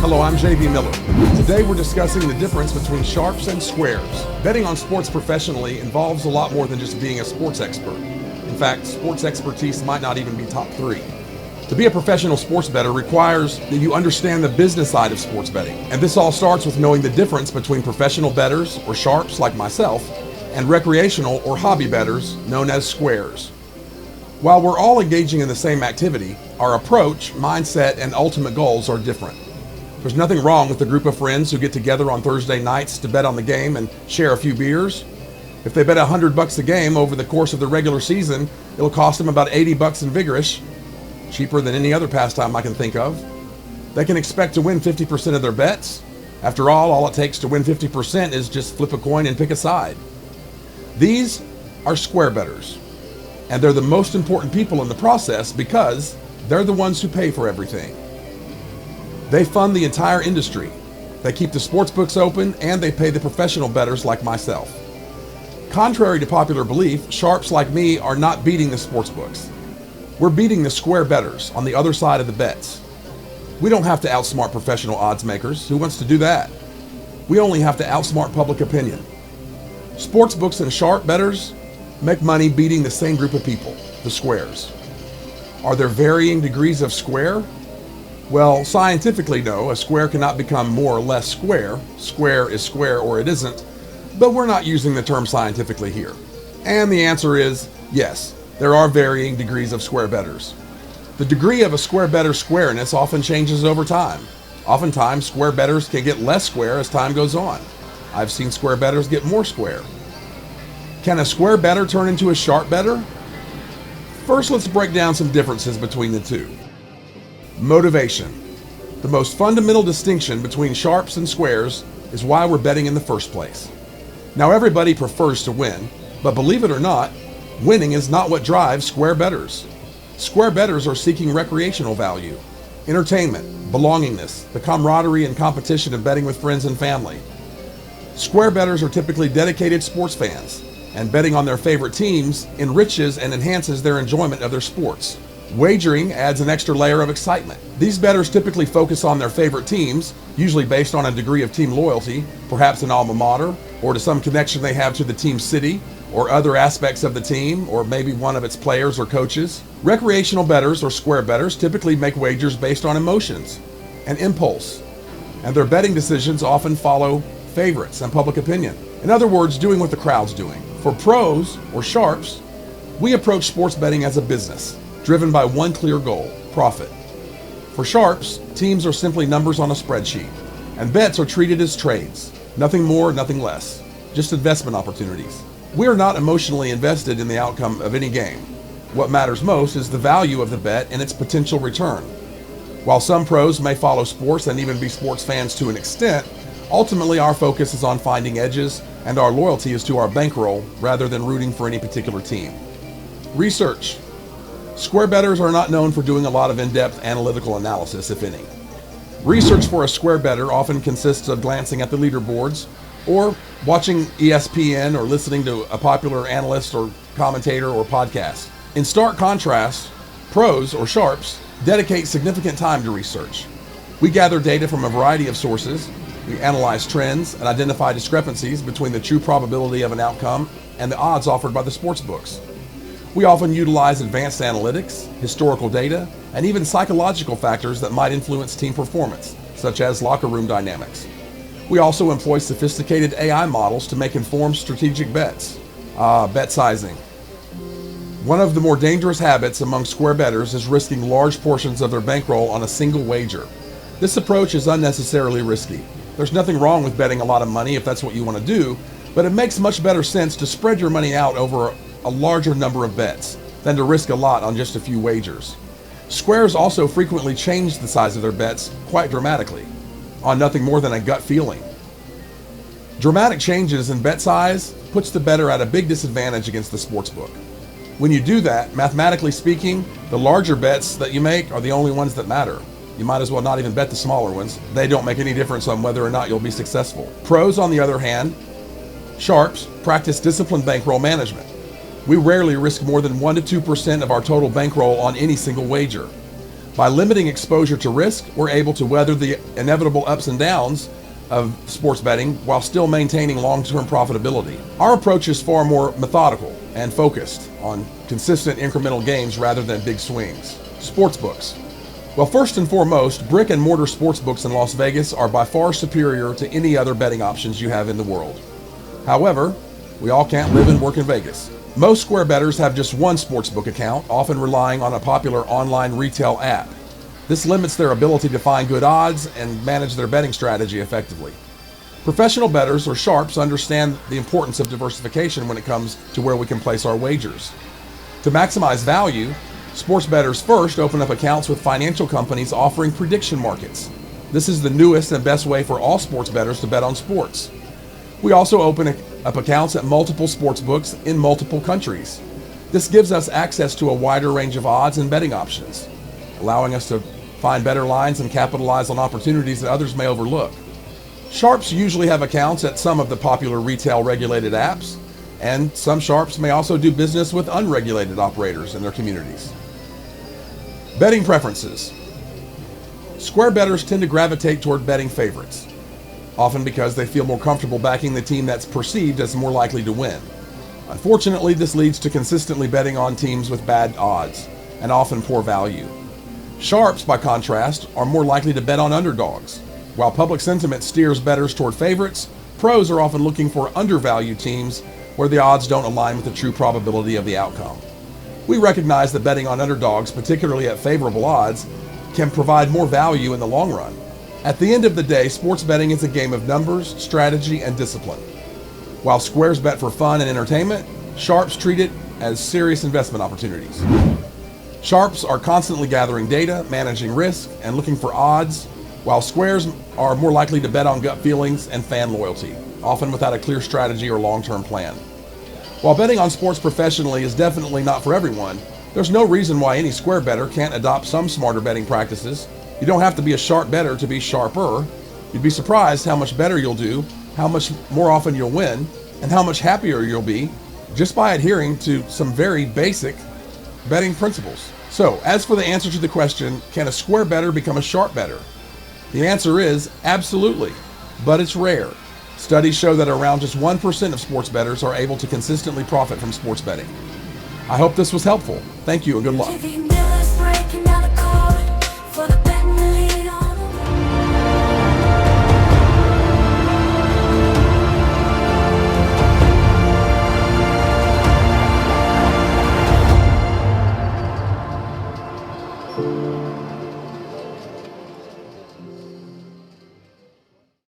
Hello, I'm J.B. Miller. Today we're discussing the difference between sharps and squares. Betting on sports professionally involves a lot more than just being a sports expert. In fact, sports expertise might not even be top 3. To be a professional sports bettor requires that you understand the business side of sports betting. And this all starts with knowing the difference between professional bettors, or sharps like myself, and recreational or hobby bettors, known as squares. While we're all engaging in the same activity, our approach, mindset, and ultimate goals are different. There's nothing wrong with a group of friends who get together on Thursday nights to bet on the game and share a few beers. If they bet $100 a game over the course of the regular season, it'll cost them about $80 in vigorish, cheaper than any other pastime I can think of. They can expect to win 50% of their bets. After all it takes to win 50% is just flip a coin and pick a side. These are square bettors, and they're the most important people in the process because they're the ones who pay for everything. They fund the entire industry. They keep the sports books open, and they pay the professional bettors like myself. Contrary to popular belief, sharps like me are not beating the sports books. We're beating the square bettors on the other side of the bets. We don't have to outsmart professional odds makers. Who wants to do that? We only have to outsmart public opinion. Sports books and sharp bettors make money beating the same group of people, the squares. Are there varying degrees of square? Well, scientifically, no. A square cannot become more or less square. Square is square or it isn't. But we're not using the term scientifically here. And the answer is yes, there are varying degrees of square bettors. The degree of a square bettor's squareness often changes over time. Oftentimes, square bettors can get less square as time goes on. I've seen square bettors get more square. Can a square bettor turn into a sharp bettor? First, let's break down some differences between the two. Motivation. The most fundamental distinction between sharps and squares is why we're betting in the first place. Now, everybody prefers to win, but believe it or not, winning is not what drives square bettors. Square bettors are seeking recreational value, entertainment, belongingness, the camaraderie and competition of betting with friends and family. Square bettors are typically dedicated sports fans, and betting on their favorite teams enriches and enhances their enjoyment of their sports. Wagering adds an extra layer of excitement. These bettors typically focus on their favorite teams, usually based on a degree of team loyalty, perhaps an alma mater, or to some connection they have to the team city, or other aspects of the team, or maybe one of its players or coaches. Recreational bettors or square bettors typically make wagers based on emotions and impulse, and their betting decisions often follow favorites and public opinion. In other words, doing what the crowd's doing. For pros or sharps, we approach sports betting as a business, driven by one clear goal: profit. For sharps, teams are simply numbers on a spreadsheet, and bets are treated as trades. Nothing more, nothing less. Just investment opportunities. We are not emotionally invested in the outcome of any game. What matters most is the value of the bet and its potential return. While some pros may follow sports and even be sports fans to an extent, ultimately our focus is on finding edges, and our loyalty is to our bankroll rather than rooting for any particular team. Research. Square bettors are not known for doing a lot of in-depth analytical analysis, if any. Research for a square bettor often consists of glancing at the leaderboards, or watching ESPN, or listening to a popular analyst or commentator or podcast. In stark contrast, pros or sharps dedicate significant time to research. We gather data from a variety of sources. We analyze trends and identify discrepancies between the true probability of an outcome and the odds offered by the sports books. We often utilize advanced analytics, historical data, and even psychological factors that might influence team performance, such as locker room dynamics. We also employ sophisticated AI models to make informed strategic bets. Bet sizing. One of the more dangerous habits among square bettors is risking large portions of their bankroll on a single wager. This approach is unnecessarily risky. There's nothing wrong with betting a lot of money if that's what you want to do, but it makes much better sense to spread your money out over a larger number of bets than to risk a lot on just a few wagers. Squares also frequently change the size of their bets quite dramatically, on nothing more than a gut feeling. Dramatic changes in bet size puts the bettor at a big disadvantage against the sportsbook. When you do that, mathematically speaking, the larger bets that you make are the only ones that matter. You might as well not even bet the smaller ones. They don't make any difference on whether or not you'll be successful. Pros, on the other hand, sharps, practice disciplined bankroll management. We rarely risk more than 1 to 2% of our total bankroll on any single wager. By limiting exposure to risk, we're able to weather the inevitable ups and downs of sports betting while still maintaining long-term profitability. Our approach is far more methodical and focused on consistent incremental gains rather than big swings. Sportsbooks. Well, first and foremost, brick and mortar sportsbooks in Las Vegas are by far superior to any other betting options you have in the world. However, we all can't live and work in Vegas. Most square bettors have just one sportsbook account, often relying on a popular online retail app. This limits their ability to find good odds and manage their betting strategy effectively. Professional bettors or sharps understand the importance of diversification when it comes to where we can place our wagers. To maximize value, sports bettors first open up accounts with financial companies offering prediction markets. This is the newest and best way for all sports bettors to bet on sports. We also open up accounts at multiple sports books in multiple countries. This gives us access to a wider range of odds and betting options, allowing us to find better lines and capitalize on opportunities that others may overlook. Sharps usually have accounts at some of the popular retail regulated apps, and some sharps may also do business with unregulated operators in their communities. Betting preferences. Square bettors tend to gravitate toward betting favorites, often because they feel more comfortable backing the team that's perceived as more likely to win. Unfortunately, this leads to consistently betting on teams with bad odds and often poor value. Sharps, by contrast, are more likely to bet on underdogs. While public sentiment steers bettors toward favorites, pros are often looking for undervalued teams where the odds don't align with the true probability of the outcome. We recognize that betting on underdogs, particularly at favorable odds, can provide more value in the long run. At the end of the day, sports betting is a game of numbers, strategy, and discipline. While squares bet for fun and entertainment, sharps treat it as serious investment opportunities. Sharps are constantly gathering data, managing risk, and looking for odds, while squares are more likely to bet on gut feelings and fan loyalty, often without a clear strategy or long-term plan. While betting on sports professionally is definitely not for everyone, there's no reason why any square bettor can't adopt some smarter betting practices. You don't have to be a sharp bettor to be sharper. You'd be surprised how much better you'll do, how much more often you'll win, and how much happier you'll be just by adhering to some very basic betting principles. So, as for the answer to the question, can a square bettor become a sharp bettor? The answer is absolutely, but it's rare. Studies show that around just 1% of sports bettors are able to consistently profit from sports betting. I hope this was helpful. Thank you and good luck.